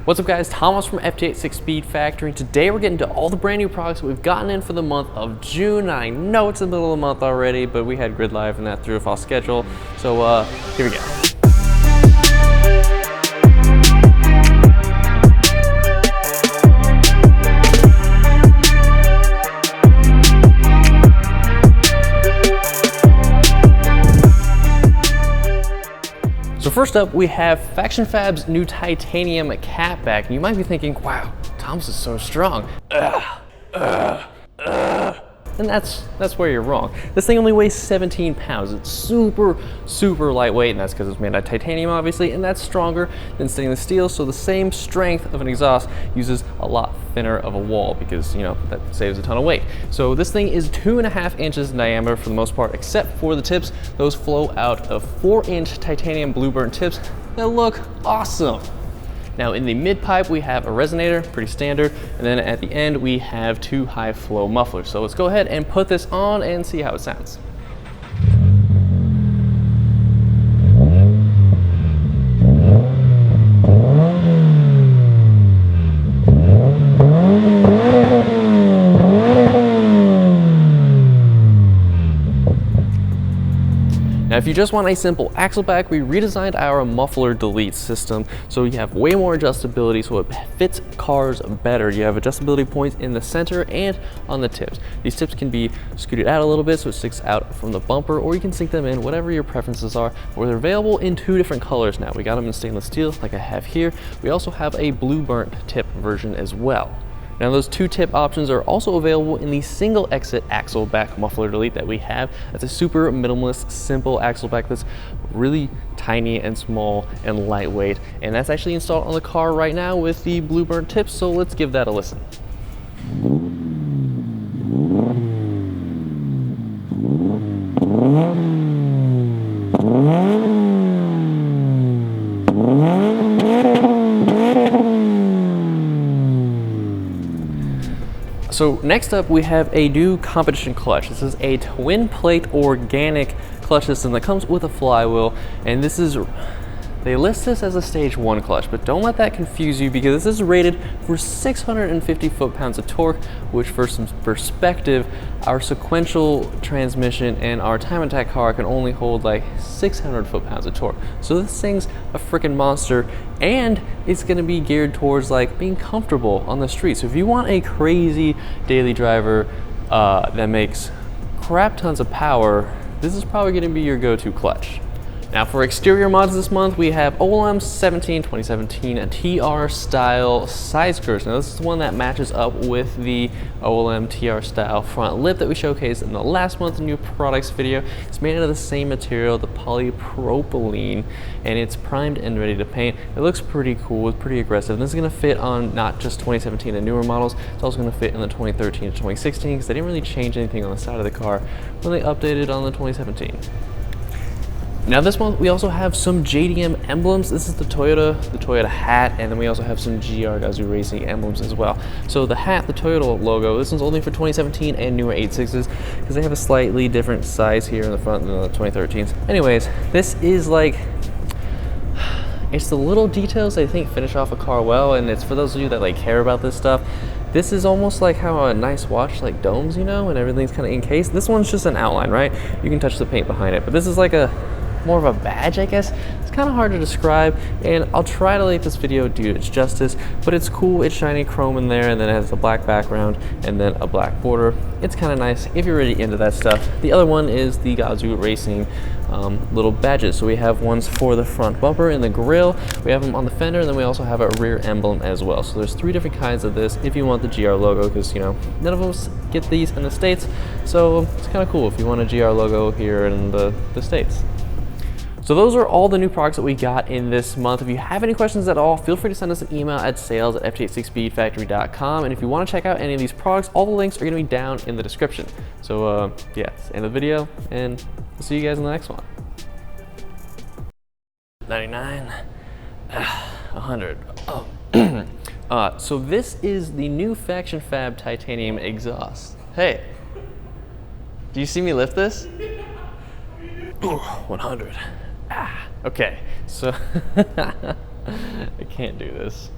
What's up guys, Thomas from FT86 Speed Factory. Today we're getting to all the brand new products that we've gotten in for the month of June. I know it's the middle of the month already, but we had Grid Live and that threw us off schedule. So here we go. So first up, we have Faction Fab's new titanium catback. And you might be thinking, wow, Thomas is so strong. And that's where you're wrong. This thing only weighs 17 pounds. It's super, super lightweight, and that's because it's made out of titanium, obviously, and that's stronger than stainless steel, so the same strength of an exhaust uses a lot thinner of a wall because, you know, that saves a ton of weight. So this thing is 2.5 inches in diameter for the most part, except for the tips. Those flow out of 4-inch titanium blue burnt tips that look awesome. Now in the mid pipe, we have a resonator, pretty standard, and then at the end we have 2 high flow mufflers. So let's go ahead and put this on and see how it sounds. Now, if you just want a simple axle back, we redesigned our muffler delete system. So you have way more adjustability so it fits cars better. You have adjustability points in the center and on the tips. These tips can be scooted out a little bit so it sticks out from the bumper, or you can sink them in, whatever your preferences are. Or they're available in 2 different colors now. We got them in stainless steel like I have here. We also have a blue burnt tip version as well. Now those 2 tip options are also available in the single exit axle back muffler delete that we have. That's a super minimalist, simple axle back that's really tiny and small and lightweight. And that's actually installed on the car right now with the blue burnt tips, so let's give that a listen. So next up, we have a new competition clutch. This is a twin plate organic clutch system that comes with a flywheel, and this is, they list this as a stage 1 clutch, but don't let that confuse you because this is rated for 650 foot-pounds of torque, which for some perspective, our sequential transmission and our time attack car can only hold like 600 foot-pounds of torque. So this thing's a freaking monster, and it's gonna be geared towards like being comfortable on the street. So if you want a crazy daily driver that makes crap tons of power, this is probably gonna be your go-to clutch. Now for exterior mods this month, we have OLM 2017 TR style side skirts. Now this is the one that matches up with the OLM TR style front lip that we showcased in the last month's new products video. It's made out of the same material, the polypropylene, and it's primed and ready to paint. It looks pretty cool, it's pretty aggressive. And this is gonna fit on not just 2017 and newer models, it's also gonna fit in the 2013 to 2016 because they didn't really change anything on the side of the car when they updated on the 2017. Now this month we also have some Jdm Emblems. This is the Toyota hat, and then we also have some GR Gazoo Racing emblems as well. So the hat, the Toyota logo, this one's only for 2017 and newer 86s because they have a slightly different size here in the front than the 2013s. Anyways, this is like, it's the little details I think finish off a car well, and it's for those of you that like care about this stuff. This is almost like how a nice watch like domes, you know, and everything's kind of encased. This one's just an outline, right? You can touch the paint behind it, but this is like a more of a badge, I guess. It's kind of hard to describe, and I'll try to let this video do its justice, but it's cool. It's shiny chrome in there, and then it has a black background and then a black border. It's kind of nice if you're really into that stuff. The other one is the Gazoo Racing little badges. So we have ones for the front bumper and the grille, we have them on the fender, and then we also have a rear emblem as well. So there's 3 different kinds of this if you want the GR logo, because you know none of us get these in the States, so it's kind of cool if you want a GR logo here in the States. So those are all the new products that we got in this month. If you have any questions at all, feel free to send us an email at sales@ft86speedfactory.com. And if you want to check out any of these products, all the links are going to be down in the description. So yeah, that's the end of the video, and we'll see you guys in the next one. 99, 100. Oh. So this is the new Faction Fab titanium exhaust. Hey, do you see me lift this? 100. Okay, so I can't do this.